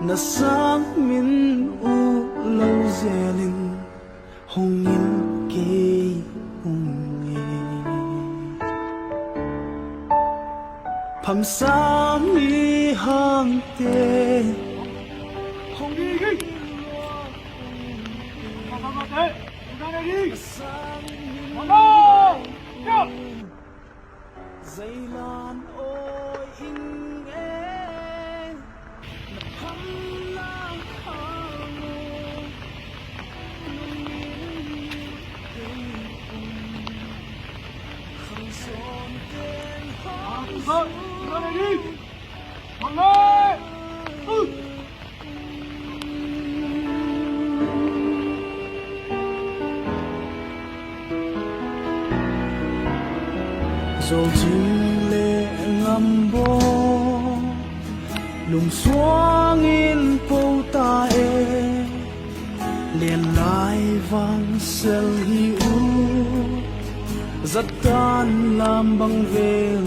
na sang min u lâu zelin hong in ke unge pham sam mi hang te hong đi đi dây lan ôi in em na pham lang khang không son tên hong dầu chim lệ ngâm bó lùng xoang in bầu ta e liền lại vang sel hi u rất tan làm bằng về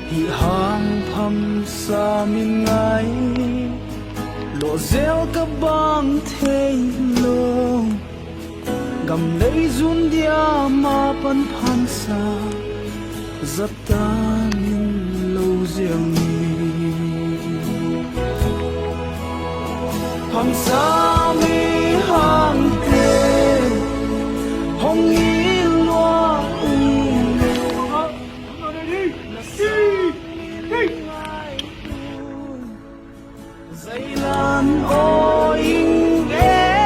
hi hang thăm xa min ngay lộ rêu các băng thế lô gầm lấy run dia mà pan phan xa rất ta min lâu riêng phan xa mi hang thế hong y loa dây lan ôi nghe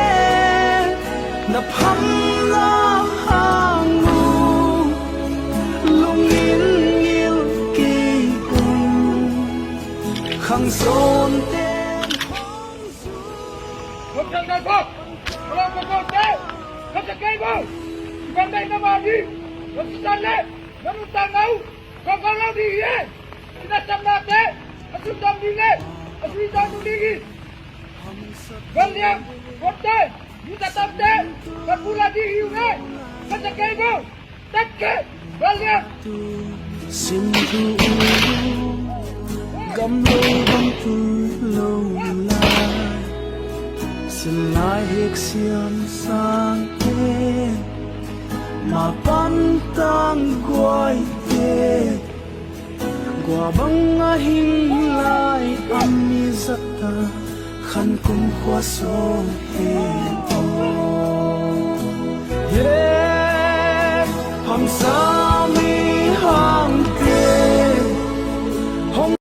na pham la hang nu lung in yêu kỳ khang son tên không chẳng nào không có thế không chẳng cây không con đây nó vào đi nó tan lên nó tan đâu con nó đi hết kita chăm la thế nó tâm đi lên nó tâm đi đi kalian kote kita tamte kapula di hiune kata kaibo takke kalian xin thu gam lâu băng thu lâu lại xin lại hiếc xiêm sang thế mà pan tang quay thế qua băng hình lại ami zata khăn cũng khoa số hẹn yeah,